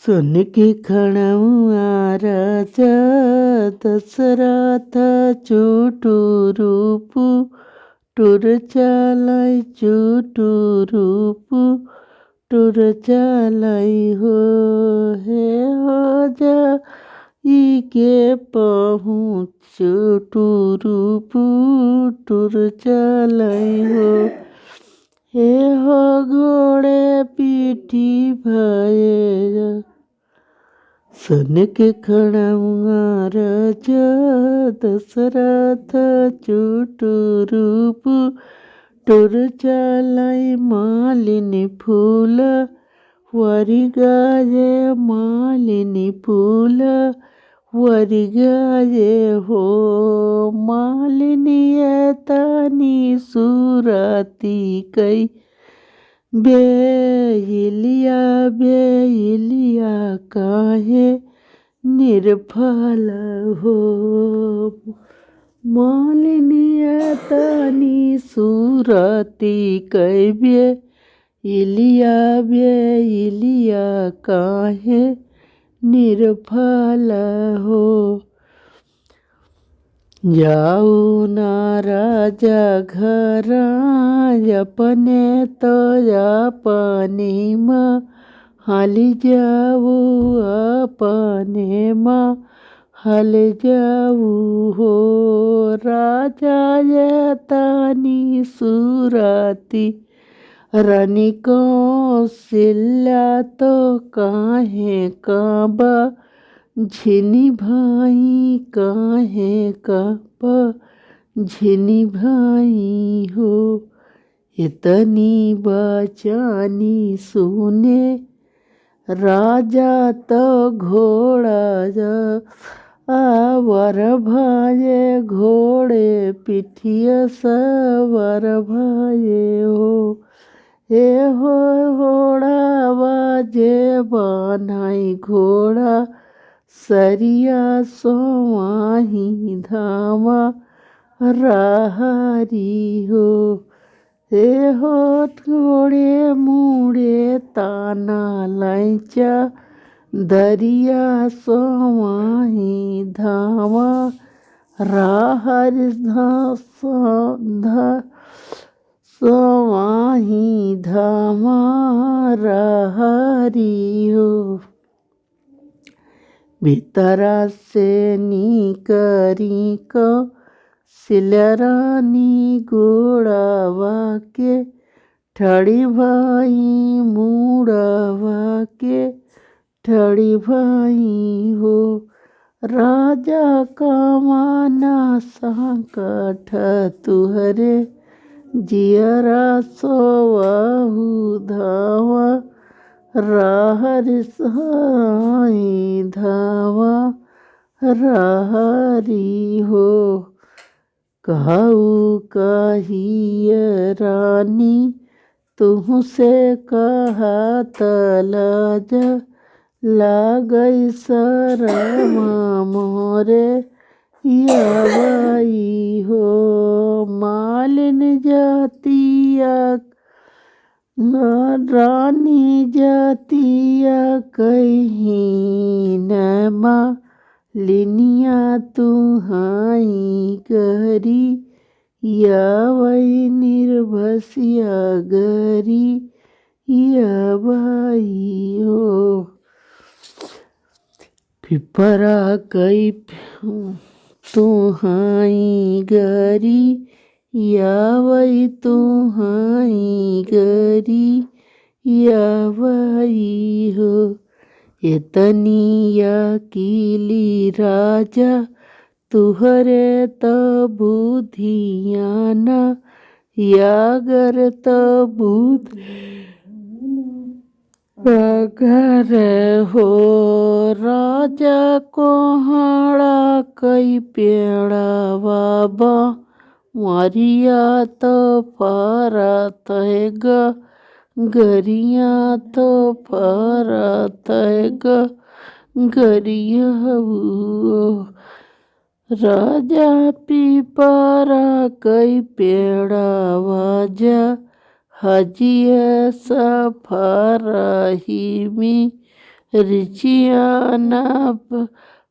सुन के खड़ाउआ राजा दशरथ चुटुरूपु टुर चालाई चुटुरूपु टुर चालाई हो हे हो जा के पहुँच चुटुरूपु टुर चालाई हो हे हो घोड़े पीठी भये सुन के खड़ाउआ राजा दशरथ चुटुरूपु टुर चालाई मालिनी फूल वरिगाये मालिनी फूल वरिगाये हो मालिनी तनी सुरती कई बेइलिया बेइलिया काहे निर्फल हो मालिनी तनी सुरती कई बेइलिया बेइलिया काहे निर्फल हो जाऊ ना राजा घर अपने तो अपने माँ हाली जाऊ अपने माँ हल जाऊ हो राजा ये तानी सुरती रानी कौशल्या तो काहे काबा झिनी भाई काहे काबा झिनी भाई हो इतनी बचानी सुने राजा तो घोड़ा जा आवर भाये घोड़े पिठिया सवर भाये हो हे हो घोड़ा बाजे बनाई घोड़ा सरिया सोवाही धामा राहरी हो हे हो घोड़े मुड़े ताना लाइचा दरिया सोवाही धामा राहरी सोवाही धामा राहरी हो भीतरा से निकरी को सिलरानी गोड़ावा के ठड़ी भाई मुड़ावा के ठड़ी भाई हो राजा का माना संकट तुहरे जियरा सोवाहु धावा राहरि साई धावा राहरी हो कहू कहिय रानी तुहसे कहा तलाज लागई शरम मोरे यवाई हो मालिन जातिया रानी जातिया कहीं न मालिनिया तुहाई गरी यावई निर्भसिया गरी यावई हो पिपरा कई तुहाई गरी यावई तुहाई गरी यावई हो इतनी अकीली राजा तुहरे त बुधियाना यागर त बुध अगर हो राजा कोहड़ा कई पेड़ा बाबा मारिया तो परत है गरिया तो परत है गरिया राजा पीपरा कई पेड़ा वाजा हजिया सफर ही में रिचियाना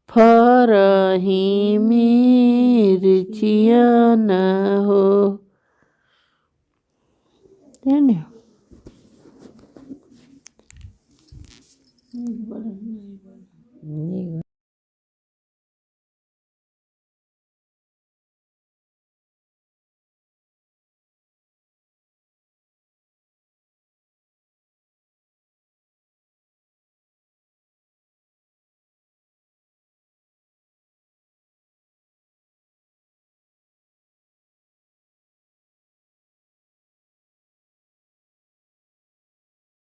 फरहिमी रिचियाना हो।